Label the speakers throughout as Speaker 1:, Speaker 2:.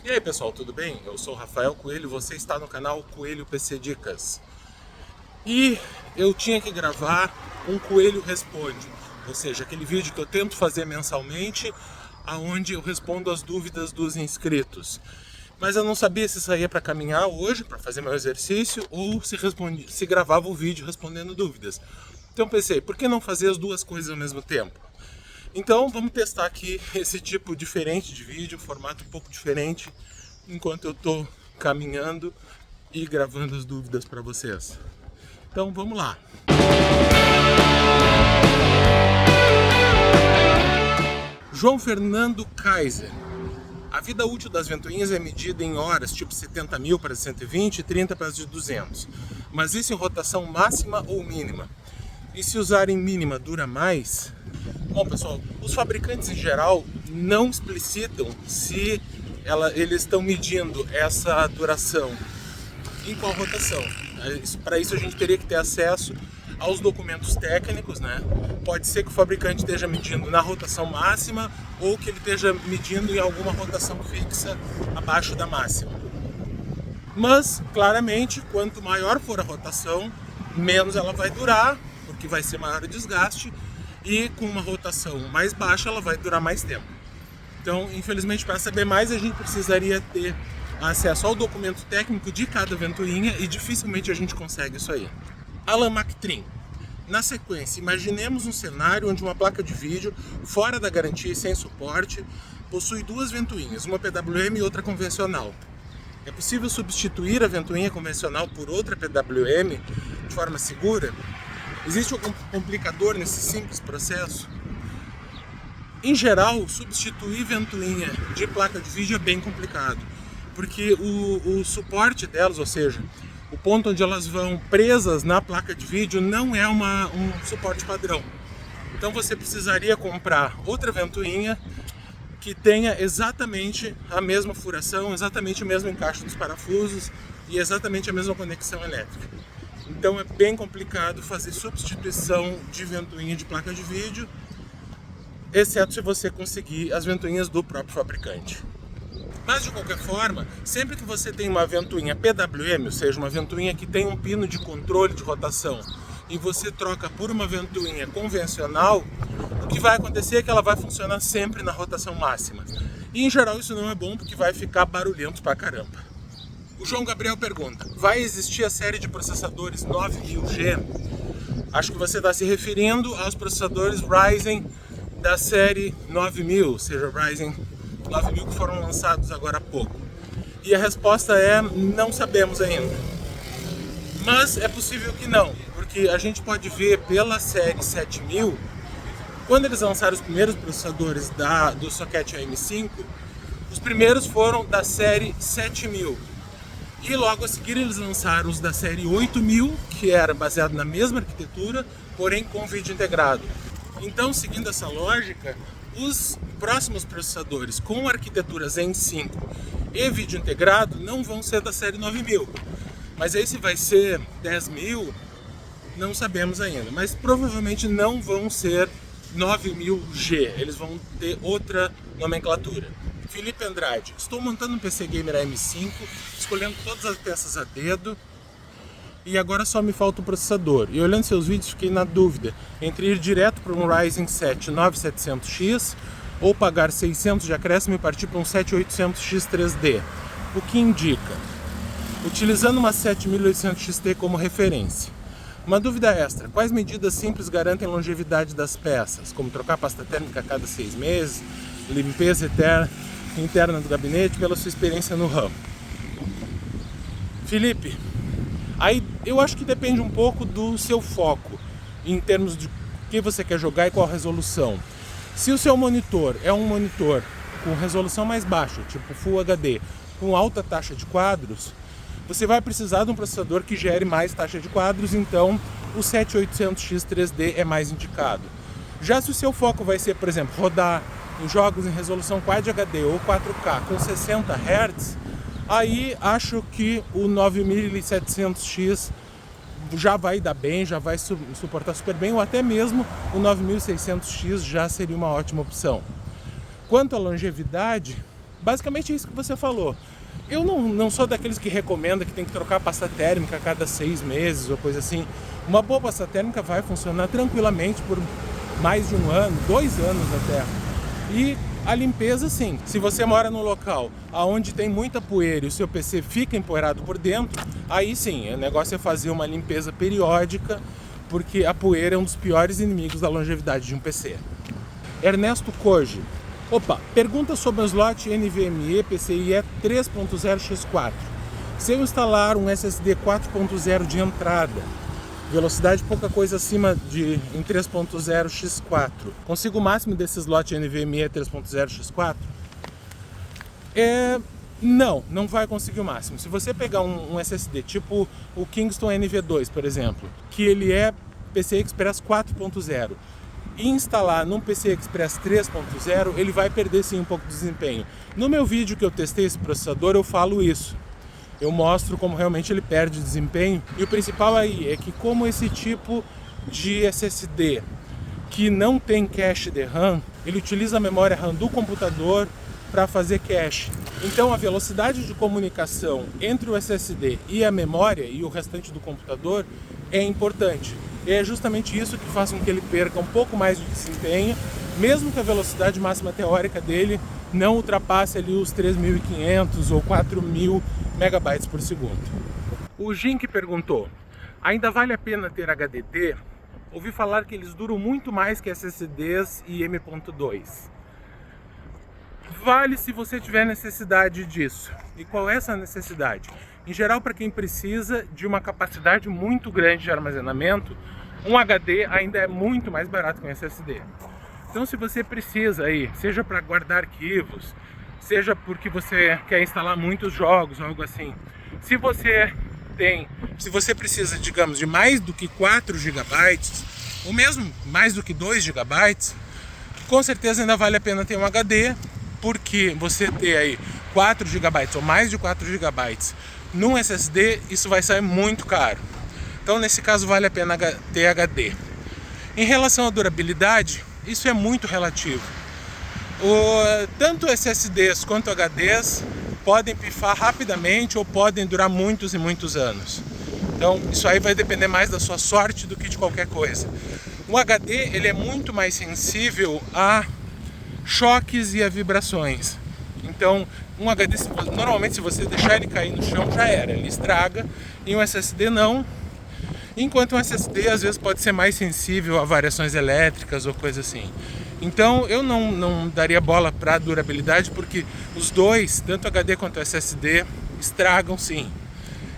Speaker 1: E aí pessoal, tudo bem? Eu sou o Rafael Coelho, você está no canal Coelho PC Dicas. E eu tinha que gravar um Coelho Responde, ou seja, aquele vídeo que eu tento fazer mensalmente, onde eu respondo as dúvidas dos inscritos. Mas eu não sabia se saía para caminhar hoje, para fazer meu exercício, ou se gravava o vídeo respondendo dúvidas. Então pensei, por que não fazer as duas coisas ao mesmo tempo? Então vamos testar aqui esse tipo diferente de vídeo, formato um pouco diferente, enquanto eu estou caminhando e gravando as dúvidas para vocês. Então vamos lá! João Fernando Kaiser. A vida útil das ventoinhas é medida em horas, tipo 70 mil para 120 e 30 para as de 200. Mas isso em rotação máxima ou mínima? E se usarem mínima, dura mais? Bom pessoal, os fabricantes em geral não explicitam se eles estão medindo essa duração em qual rotação. Para isso a gente teria que ter acesso aos documentos técnicos, né? Pode ser que o fabricante esteja medindo na rotação máxima ou que ele esteja medindo em alguma rotação fixa abaixo da máxima. Mas, claramente, quanto maior for a rotação, menos ela vai durar, porque vai ser maior o desgaste, e com uma rotação mais baixa ela vai durar mais tempo. Então, infelizmente, para saber mais, a gente precisaria ter acesso ao documento técnico de cada ventoinha e dificilmente a gente consegue isso aí. Alan McTrin. Na sequência, imaginemos um cenário onde uma placa de vídeo, fora da garantia e sem suporte, possui duas ventoinhas, uma PWM e outra convencional. É possível substituir a ventoinha convencional por outra PWM de forma segura? Existe algum complicador nesse simples processo? Em geral, substituir ventoinha de placa de vídeo é bem complicado, porque o suporte delas, ou seja, o ponto onde elas vão presas na placa de vídeo não é um suporte padrão. Então você precisaria comprar outra ventoinha que tenha exatamente a mesma furação, exatamente o mesmo encaixe dos parafusos e exatamente a mesma conexão elétrica. Então é bem complicado fazer substituição de ventoinha de placa de vídeo, exceto se você conseguir as ventoinhas do próprio fabricante. Mas de qualquer forma, sempre que você tem uma ventoinha PWM, ou seja, uma ventoinha que tem um pino de controle de rotação, e você troca por uma ventoinha convencional, o que vai acontecer é que ela vai funcionar sempre na rotação máxima. E em geral isso não é bom porque vai ficar barulhento pra caramba. O João Gabriel pergunta, vai existir a série de processadores 9000G? Acho que você está se referindo aos processadores Ryzen da série 9000, ou seja, Ryzen 9000 que foram lançados agora há pouco. E a resposta é, não sabemos ainda. Mas é possível que não, porque a gente pode ver pela série 7000, quando eles lançaram os primeiros processadores do socket AM5, os primeiros foram da série 7000. E logo a seguir eles lançaram os da série 8000, que era baseado na mesma arquitetura, porém com vídeo integrado. Então, seguindo essa lógica, os próximos processadores com arquitetura Zen 5 e vídeo integrado não vão ser da série 9000. Mas aí se vai ser 10.000, não sabemos ainda. Mas provavelmente não vão ser 9000G, eles vão ter outra nomenclatura. Felipe Andrade, estou montando um PC Gamer AM5, escolhendo todas as peças a dedo e agora só me falta o processador. E olhando seus vídeos fiquei na dúvida entre ir direto para um Ryzen 7 9700X ou pagar 600 de acréscimo e partir para um 7800X 3D. O que indica? Utilizando uma 7800 XT como referência. Uma dúvida extra, quais medidas simples garantem a longevidade das peças? Como trocar pasta térmica a cada 6 meses, limpeza interna do gabinete, pela sua experiência no ramo. Felipe, aí eu acho que depende um pouco do seu foco, em termos de o que você quer jogar e qual a resolução. Se o seu monitor é um monitor com resolução mais baixa, tipo Full HD, com alta taxa de quadros, você vai precisar de um processador que gere mais taxa de quadros, então o 7800X 3D é mais indicado. Já se o seu foco vai ser, por exemplo, rodar em jogos em resolução Quad HD ou 4K com 60 Hz, aí acho que o 9700X já vai dar bem, já vai suportar super bem, ou até mesmo o 9600X já seria uma ótima opção. Quanto à longevidade, Basicamente é isso que você falou. Eu não sou daqueles que recomenda que tem que trocar a pasta térmica a cada 6 meses ou coisa assim. Uma boa pasta térmica vai funcionar tranquilamente por mais de 1 ano, 2 anos até. E a limpeza, sim. Se você mora num local onde tem muita poeira e o seu PC fica empoeirado por dentro, aí sim, o negócio é fazer uma limpeza periódica, porque a poeira é um dos piores inimigos da longevidade de um PC. Ernesto Koji. Opa, pergunta sobre o slot NVMe PCIe 3.0x4. Se eu instalar um SSD 4.0 de entrada, velocidade pouca coisa acima de em 3.0x4, consigo o máximo desse slot NVMe 3.0x4? Não vai conseguir o máximo. Se você pegar um SSD tipo o Kingston NV2, por exemplo, que ele é PCI Express 4.0, e instalar num PCI Express 3.0, ele vai perder sim um pouco de desempenho. No meu vídeo que eu testei esse processador, eu falo isso. Eu mostro como realmente ele perde desempenho. E o principal aí é que, como esse tipo de SSD que não tem cache de RAM, ele utiliza a memória RAM do computador para fazer cache. Então a velocidade de comunicação entre o SSD e a memória e o restante do computador é importante. E é justamente isso que faz com que ele perca um pouco mais de desempenho, mesmo que a velocidade máxima teórica dele não ultrapasse ali os 3.500 ou 4.000 megabytes por segundo. O Jink perguntou: ainda vale a pena ter HDD? Ouvi falar que eles duram muito mais que SSDs e M.2. Vale se você tiver necessidade disso. E qual é essa necessidade? Em geral, para quem precisa de uma capacidade muito grande de armazenamento, um HD ainda é muito mais barato que um SSD. Então, se você precisa aí, seja para guardar arquivos, seja porque você quer instalar muitos jogos, algo assim, se você precisa, digamos, de mais do que 4 GB, ou mesmo mais do que 2 GB, com certeza ainda vale a pena ter um HD, porque você ter aí 4 GB ou mais de 4 GB num SSD, isso vai sair muito caro. Então, nesse caso, vale a pena ter HD. Em relação à durabilidade, isso é muito relativo. Tanto SSDs quanto HDs podem pifar rapidamente ou podem durar muitos e muitos anos. Então, isso aí vai depender mais da sua sorte do que de qualquer coisa. O HD, ele é muito mais sensível a choques e a vibrações. Então, um HD, normalmente, se você deixar ele cair no chão, já era, ele estraga. E um SSD não. Enquanto um SSD às vezes pode ser mais sensível a variações elétricas ou coisa assim. Então eu não daria bola para a durabilidade, porque os dois, tanto HD quanto SSD, estragam sim.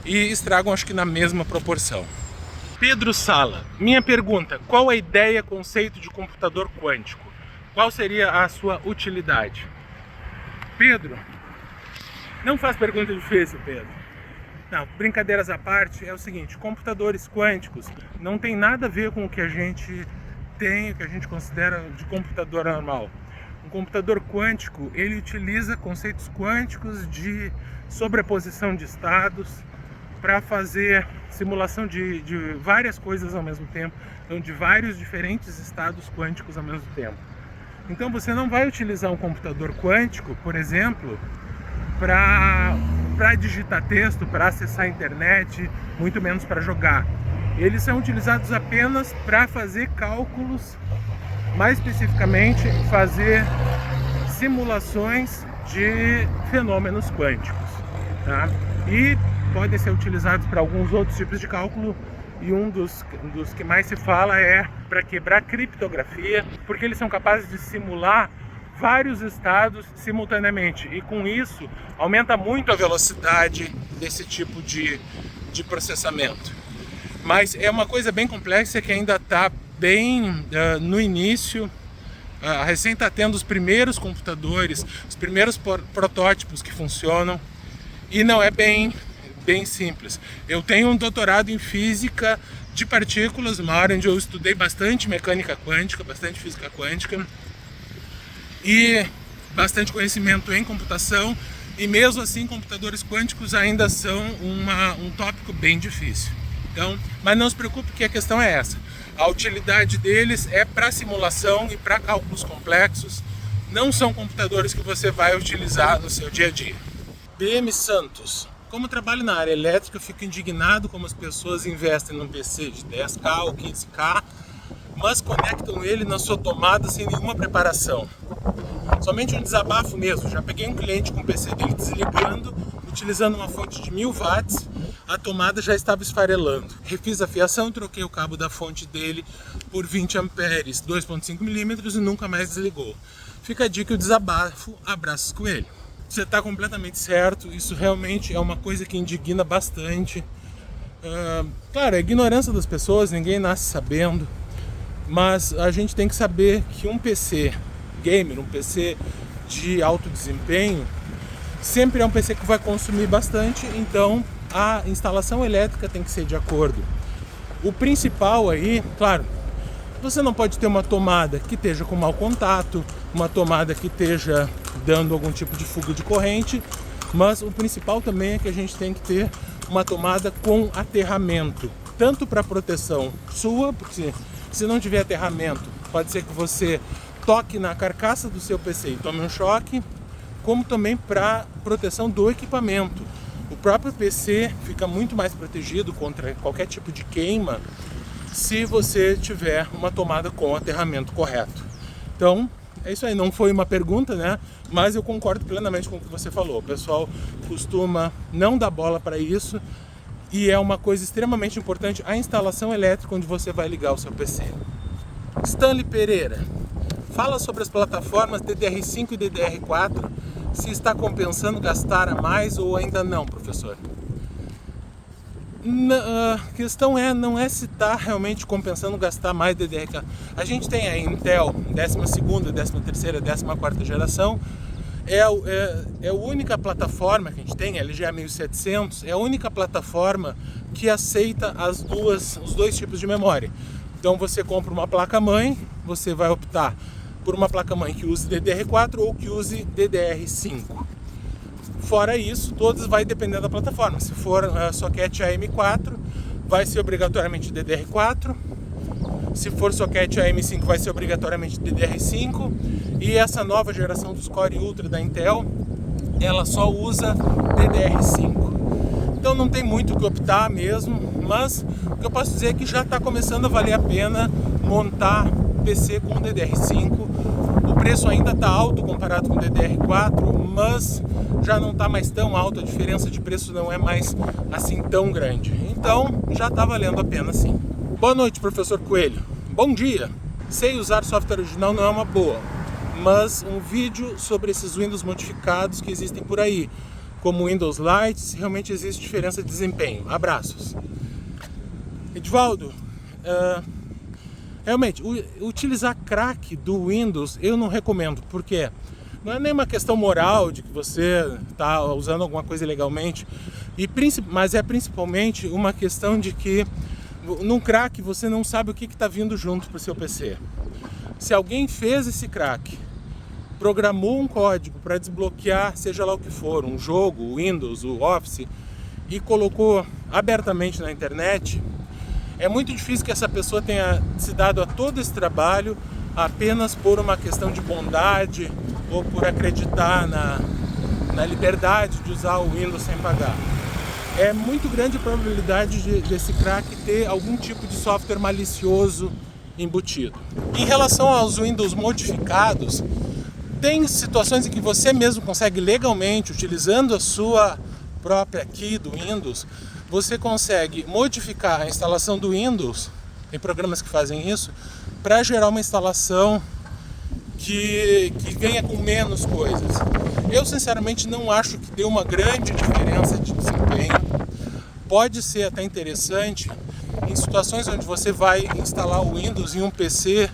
Speaker 1: E estragam acho que na mesma proporção. Pedro Sala, minha pergunta: qual a ideia, conceito de computador quântico? Qual seria a sua utilidade? Pedro, não faz pergunta difícil, Pedro. Não, brincadeiras à parte, é o seguinte: computadores quânticos não tem nada a ver com o que a gente tem, o que a gente considera de computador normal. Um computador quântico, ele utiliza conceitos quânticos de sobreposição de estados para fazer simulação de várias coisas ao mesmo tempo, então de vários diferentes estados quânticos ao mesmo tempo. Então você não vai utilizar um computador quântico, por exemplo, para digitar texto, para acessar a internet, muito menos para jogar. Eles são utilizados apenas para fazer cálculos, mais especificamente fazer simulações de fenômenos quânticos, tá? E podem ser utilizados para alguns outros tipos de cálculo, e um dos que mais se fala é para quebrar criptografia, porque eles são capazes de simular vários estados simultaneamente, e com isso aumenta muito a velocidade desse tipo de processamento. Mas é uma coisa bem complexa que ainda está bem no início. Recém está tendo os primeiros computadores, os primeiros protótipos que funcionam, e não é bem simples. Eu tenho um doutorado em física de partículas, uma área onde eu estudei bastante mecânica quântica, bastante física quântica, e bastante conhecimento em computação, e mesmo assim computadores quânticos ainda são um tópico bem difícil. Então, mas não se preocupe, que a questão é essa: a utilidade deles é para simulação e para cálculos complexos, não são computadores que você vai utilizar no seu dia a dia. BM Santos. Como trabalho na área elétrica, eu fico indignado como as pessoas investem num PC de 10K ou 15K, mas conectam ele na sua tomada sem nenhuma preparação. Somente um desabafo mesmo. Já peguei um cliente com o PC dele desligando, utilizando uma fonte de 1000 watts, a tomada já estava esfarelando. Refiz a fiação, troquei o cabo da fonte dele por 20 amperes, 2.5 milímetros e nunca mais desligou. Fica a dica e o desabafo, abraços coelho. Você está completamente certo, isso realmente é uma coisa que indigna bastante. Claro, é a ignorância das pessoas, ninguém nasce sabendo, mas a gente tem que saber que um PC gamer, um PC de alto desempenho, sempre é um PC que vai consumir bastante, então a instalação elétrica tem que ser de acordo. O principal aí, claro, você não pode ter uma tomada que esteja com mau contato, uma tomada que esteja dando algum tipo de fuga de corrente, mas o principal também é que a gente tem que ter uma tomada com aterramento, tanto para proteção sua, porque se não tiver aterramento, pode ser que você toque na carcaça do seu PC e tome um choque, como também para proteção do equipamento. O próprio PC fica muito mais protegido contra qualquer tipo de queima se você tiver uma tomada com aterramento correto. Então, é isso aí, não foi uma pergunta, né? Mas eu concordo plenamente com o que você falou. O pessoal costuma não dar bola para isso e é uma coisa extremamente importante a instalação elétrica onde você vai ligar o seu PC. Stanley Pereira, fala sobre as plataformas DDR5 e DDR4, se está compensando gastar a mais ou ainda não, professor. A questão não é se está realmente compensando gastar mais DDR4. A gente tem a Intel 12ª, 13ª, 14ª geração, é a única plataforma que a gente tem, a LGA 1700, é a única plataforma que aceita os dois tipos de memória. Então você compra uma placa-mãe, você vai optar por uma placa-mãe que use DDR4 ou que use DDR5. Fora isso, todos vai depender da plataforma. Se for socket AM4, vai ser obrigatoriamente DDR4. Se for socket AM5, vai ser obrigatoriamente DDR5. E essa nova geração dos Core Ultra da Intel, ela só usa DDR5. Então não tem muito o que optar mesmo, mas o que eu posso dizer é que já está começando a valer a pena montar PC com DDR5. O preço ainda está alto comparado com o DDR4, mas já não está mais tão alto, a diferença de preço não é mais assim tão grande. Então já está valendo a pena sim. Boa noite, professor Coelho. Bom dia. Sei usar software original não é uma boa, mas um vídeo sobre esses Windows modificados que existem por aí, como Windows Lite, se realmente existe diferença de desempenho. Abraços. Edivaldo, realmente, utilizar crack do Windows eu não recomendo, porque não é nem uma questão moral de que você está usando alguma coisa ilegalmente, mas é principalmente uma questão de que num crack você não sabe o que está vindo junto para o seu PC. Se alguém fez esse crack, programou um código para desbloquear, seja lá o que for, um jogo, o Windows, o Office, e colocou abertamente na internet, é muito difícil que essa pessoa tenha se dado a todo esse trabalho apenas por uma questão de bondade ou por acreditar na liberdade de usar o Windows sem pagar. É muito grande a probabilidade desse crack ter algum tipo de software malicioso embutido. Em relação aos Windows modificados, tem situações em que você mesmo consegue legalmente, utilizando a sua própria key do Windows, você consegue modificar a instalação do Windows, tem programas que fazem isso, para gerar uma instalação que venha com menos coisas. Eu sinceramente não acho que dê uma grande diferença de desempenho. Pode ser até interessante em situações onde você vai instalar o Windows em um PC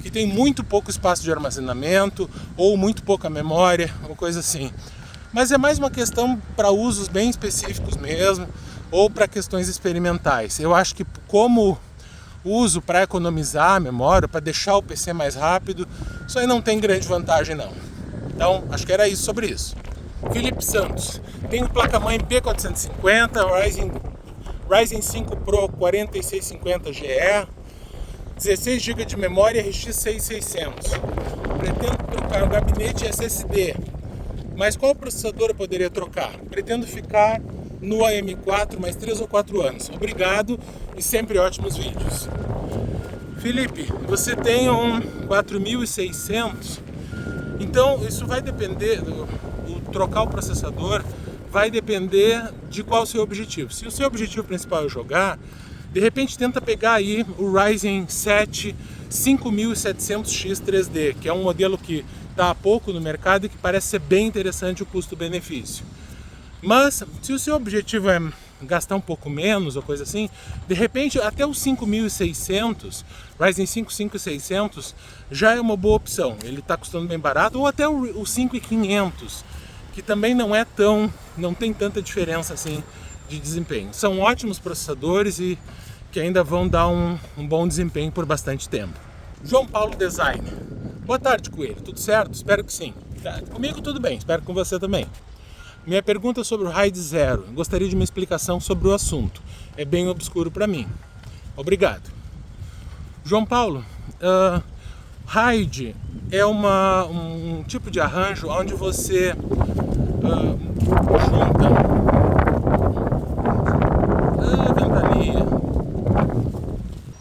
Speaker 1: que tem muito pouco espaço de armazenamento ou muito pouca memória, uma coisa assim. Mas é mais uma questão para usos bem específicos mesmo, ou para questões experimentais. Eu acho que como uso para economizar a memória, para deixar o PC mais rápido, isso aí não tem grande vantagem não. Então, acho que era isso sobre isso. Felipe Santos, tenho placa-mãe P450, Ryzen 5 Pro 4650 GE, 16 GB de memória RX 6600. Pretendo trocar o gabinete SSD, mas qual processador eu poderia trocar? Pretendo ficar no AM4 mais 3 ou 4 anos. Obrigado e sempre ótimos vídeos. Felipe, você tem um 4600, então isso vai depender, trocar o processador vai depender de qual o seu objetivo. Se o seu objetivo principal é jogar, de repente tenta pegar aí o Ryzen 7 5700X 3D, que é um modelo que está há pouco no mercado e que parece ser bem interessante o custo-benefício. Mas se o seu objetivo é gastar um pouco menos ou coisa assim, de repente até o 5600, Ryzen 5 5600 já é uma boa opção. Ele está custando bem barato, ou até o 5500, que também não tem tanta diferença assim de desempenho. São ótimos processadores e que ainda vão dar um bom desempenho por bastante tempo. João Paulo Design. Boa tarde, Coelho. Tudo certo? Espero que sim. Comigo tudo bem, espero que com você também. Minha pergunta é sobre o RAID 0. Gostaria de uma explicação sobre o assunto. É bem obscuro para mim. Obrigado. João Paulo, RAID é um tipo de arranjo onde você junta ventania.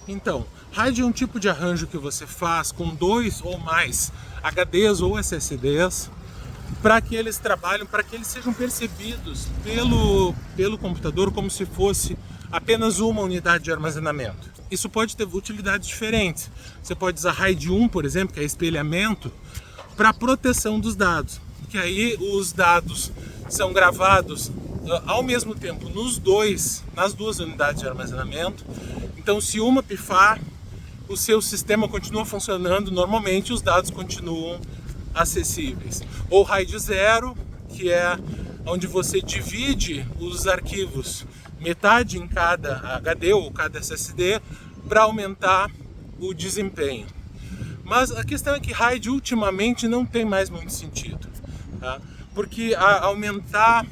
Speaker 1: Então, RAID é um tipo de arranjo que você faz com 2 ou mais HDs ou SSDs para que eles trabalhem, para que eles sejam percebidos pelo computador como se fosse apenas uma unidade de armazenamento. Isso pode ter utilidades diferentes. Você pode usar RAID 1, por exemplo, que é espelhamento, para proteção dos dados, porque aí os dados são gravados ao mesmo tempo nas duas unidades de armazenamento. Então, se uma pifar, o seu sistema continua funcionando normalmente, os dados continuam acessíveis. Ou RAID 0, que é onde você divide os arquivos, metade em cada HD ou cada SSD, para aumentar o desempenho. Mas a questão é que RAID ultimamente não tem mais muito sentido, tá? Porque aumentar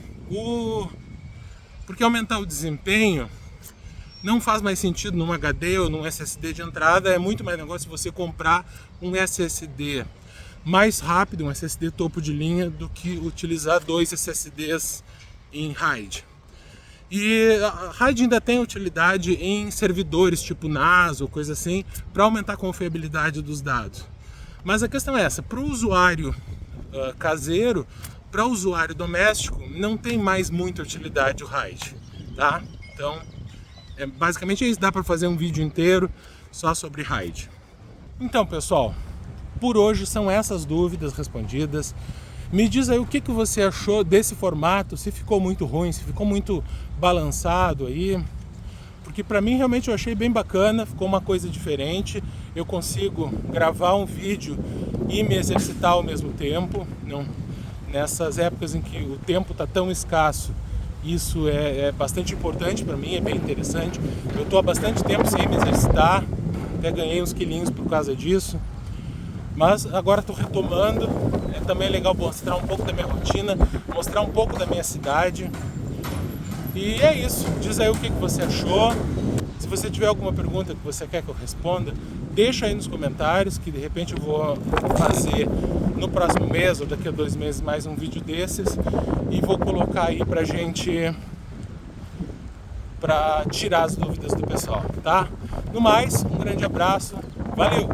Speaker 1: o desempenho não faz mais sentido num HD ou num SSD de entrada. É muito mais negócio você comprar um SSD mais rápido, um SSD topo de linha, do que utilizar 2 SSDs em RAID. E a RAID ainda tem utilidade em servidores tipo NAS ou coisa assim, para aumentar a confiabilidade dos dados. Mas a questão é essa: para o usuário caseiro, para o usuário doméstico, não tem mais muita utilidade o RAID, tá? Então, basicamente é isso. Dá para fazer um vídeo inteiro só sobre RAID. Então, pessoal, por hoje são essas dúvidas respondidas. Me diz aí o que você achou desse formato, se ficou muito ruim, se ficou muito balançado aí. Porque para mim realmente eu achei bem bacana, ficou uma coisa diferente. Eu consigo gravar um vídeo e me exercitar ao mesmo tempo. Nessas épocas em que o tempo está tão escasso, isso é bastante importante para mim, é bem interessante. Eu estou há bastante tempo sem me exercitar, até ganhei uns quilinhos por causa disso. Mas agora estou retomando. É também legal mostrar um pouco da minha rotina, mostrar um pouco da minha cidade. E é isso. Diz aí o que você achou. Se você tiver alguma pergunta que você quer que eu responda, deixa aí nos comentários, que de repente eu vou fazer no próximo mês ou daqui a 2 meses mais um vídeo desses, e vou colocar aí pra tirar as dúvidas do pessoal, tá? No mais, um grande abraço. Valeu!